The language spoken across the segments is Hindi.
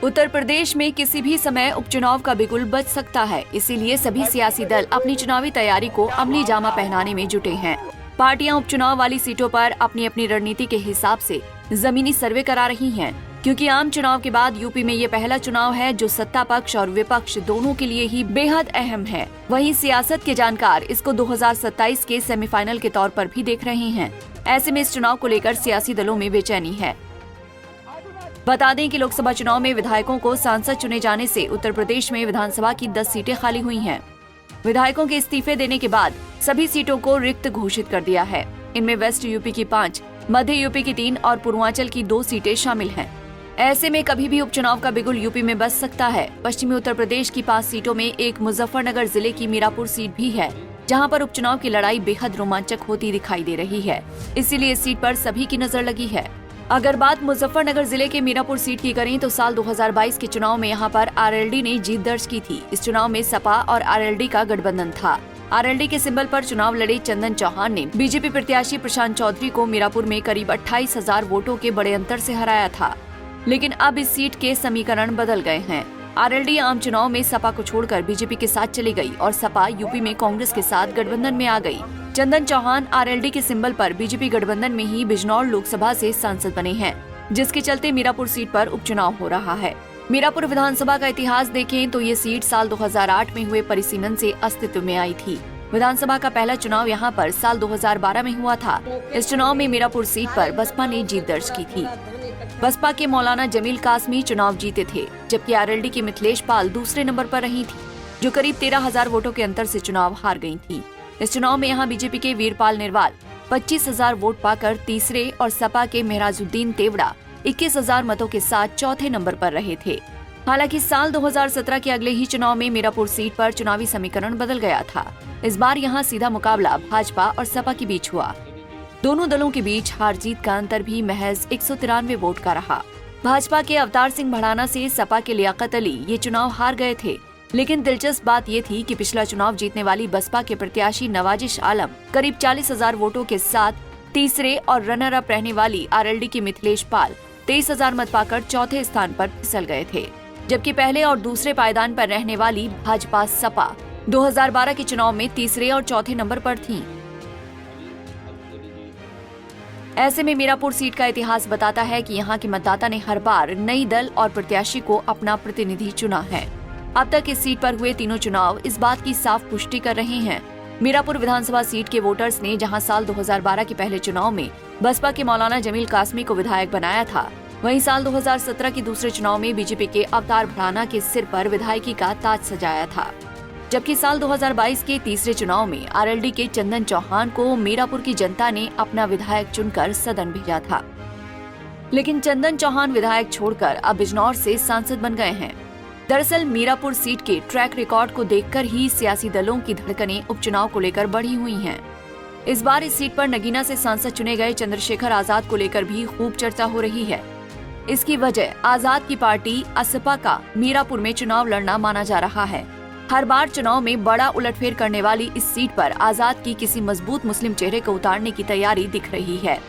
उत्तर प्रदेश में किसी भी समय उपचुनाव का बिगुल बज सकता है, इसीलिए सभी सियासी दल अपनी चुनावी तैयारी को अमली जामा पहनाने में जुटे हैं। पार्टियां उपचुनाव वाली सीटों पर अपनी अपनी रणनीति के हिसाब से जमीनी सर्वे करा रही हैं, क्योंकि आम चुनाव के बाद यूपी में ये पहला चुनाव है जो सत्ता पक्ष और विपक्ष दोनों के लिए ही बेहद अहम है। वहीं सियासत के जानकार इसको 2027 के सेमीफाइनल के तौर पर भी देख रहे हैं। ऐसे में इस चुनाव को लेकर सियासी दलों में बेचैनी है। बता दें कि लोकसभा चुनाव में विधायकों को सांसद चुने जाने से उत्तर प्रदेश में विधानसभा की 10 सीटें खाली हुई हैं। विधायकों के इस्तीफे देने के बाद सभी सीटों को रिक्त घोषित कर दिया है। इनमें वेस्ट यूपी की 5, मध्य यूपी की 3 और पूर्वांचल की 2 सीटें शामिल हैं। ऐसे में कभी भी उपचुनाव का बिगुल यूपी में बज सकता है। पश्चिमी उत्तर प्रदेश की 5 सीटों में एक मुजफ्फरनगर जिले की मीरापुर सीट भी है, जहां पर उपचुनाव की लड़ाई बेहद रोमांचक होती दिखाई दे रही है। इसीलिए इस सीट पर सभी की नजर लगी है। अगर बात मुजफ्फरनगर जिले के मीरापुर सीट की करें तो साल 2022 के चुनाव में यहां पर आरएलडी ने जीत दर्ज की थी। इस चुनाव में सपा और आरएलडी का गठबंधन था। आरएलडी के सिंबल पर चुनाव लड़े चंदन चौहान ने बीजेपी प्रत्याशी प्रशांत चौधरी को मीरापुर में करीब 28,000 वोटों के बड़े अंतर से हराया था। लेकिन अब इस सीट के समीकरण बदल गए हैं। आरएलडी आम चुनाव में सपा को छोड़कर बीजेपी के साथ चली गई और सपा यूपी में कांग्रेस के साथ गठबंधन में आ गई। चंदन चौहान आरएलडी के सिंबल पर बीजेपी गठबंधन में ही बिजनौर लोकसभा से सांसद बने हैं, जिसके चलते मीरापुर सीट पर उपचुनाव हो रहा है। मीरापुर विधानसभा का इतिहास देखें तो ये सीट साल 2008 में हुए परिसीमन से अस्तित्व में आई थी। विधानसभा का पहला चुनाव यहाँ पर साल 2012 में हुआ था। इस चुनाव में मीरापुर सीट पर बसपा ने जीत दर्ज की थी। बसपा के मौलाना जमील कासमी चुनाव जीते थे, जबकि आरएलडी की मिथिलेश पाल दूसरे नंबर पर रही थी, जो करीब 13,000 वोटों के अंतर से चुनाव हार गई थी। इस चुनाव में यहाँ बीजेपी के वीरपाल निरवाल 25,000 वोट पाकर तीसरे और सपा के मेहराजुद्दीन तेवड़ा 21,000 मतों के साथ चौथे नंबर पर रहे थे। हालांकि साल 2017 के अगले ही चुनाव में मीरापुर सीट पर चुनावी समीकरण बदल गया था। इस बार यहाँ सीधा मुकाबला भाजपा और सपा के बीच हुआ। दोनों दलों के बीच हार जीत का अंतर भी महज 193 वोट का रहा। भाजपा के अवतार सिंह भड़ाना से सपा के लियाकत अली ये चुनाव हार गए थे, लेकिन दिलचस्प बात ये थी कि पिछला चुनाव जीतने वाली बसपा के प्रत्याशी नवाजिश आलम करीब 40,000 वोटों के साथ तीसरे और रनर अप रहने वाली आरएलडी की मिथिलेश पाल 23,000 मत पाकर चौथे स्थान पर फिसल गए थे, जबकि पहले और दूसरे पायदान पर रहने वाली भाजपा सपा 2012 के चुनाव में तीसरे और चौथे नंबर पर थी। ऐसे में मीरापुर सीट का इतिहास बताता है कि यहाँ के मतदाता ने हर बार नई दल और प्रत्याशी को अपना प्रतिनिधि चुना है। अब तक इस सीट पर हुए तीनों चुनाव इस बात की साफ पुष्टि कर रहे हैं। मीरापुर विधानसभा सीट के वोटर्स ने जहां साल 2012 के पहले चुनाव में बसपा के मौलाना जमील कासमी को विधायक बनाया था, वहीं साल 2017 के दूसरे चुनाव में बीजेपी के अवतार भड़ाना के सिर पर विधायकी का ताज सजाया था। जबकि साल 2022 के तीसरे चुनाव में आरएलडी के चंदन चौहान को मीरापुर की जनता ने अपना विधायक चुनकर सदन भेजा था। लेकिन चंदन चौहान विधायक छोड़कर अब बिजनौर से सांसद बन गए हैं। दरअसल मीरापुर सीट के ट्रैक रिकॉर्ड को देखकर ही सियासी दलों की धड़कनें उपचुनाव को लेकर बढ़ी हुई हैं। इस बार इस सीट पर नगीना से सांसद चुने गए चंद्रशेखर आजाद को लेकर भी खूब चर्चा हो रही है। इसकी वजह आजाद की पार्टी असपा का मीरापुर में चुनाव लड़ना माना जा रहा है। हर बार चुनाव में बड़ा उलटफेर करने वाली इस सीट पर आजाद की किसी मजबूत मुस्लिम चेहरे को उतारने की तैयारी दिख रही है।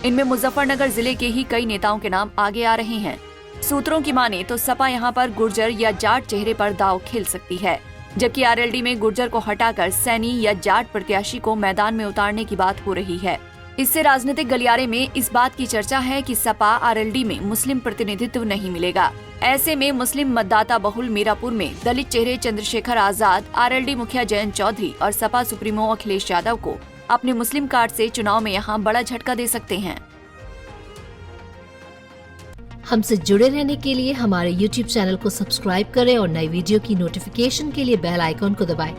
इनमें मुजफ्फरनगर जिले के ही कई नेताओं के नाम आगे आ रहे हैं। सूत्रों की माने तो सपा यहां पर गुर्जर या जाट चेहरे पर दांव खेल सकती है, जबकि आरएलडी में गुर्जर को हटाकर सैनी या जाट प्रत्याशी को मैदान में उतारने की बात हो रही है। इससे राजनीतिक गलियारे में इस बात की चर्चा है कि सपा आरएलडी में मुस्लिम प्रतिनिधित्व नहीं मिलेगा। ऐसे में मुस्लिम मतदाता बहुल मीरापुर में दलित चेहरे चंद्रशेखर आजाद, आरएलडी मुखिया जयंत चौधरी और सपा सुप्रीमो अखिलेश यादव को अपने मुस्लिम कार्ड से चुनाव में यहां बड़ा झटका दे सकते हैं। हमसे जुड़े रहने के लिए हमारे YouTube चैनल को सब्सक्राइब करें और नई वीडियो की नोटिफिकेशन के लिए बेल आइकॉन को दबाएं।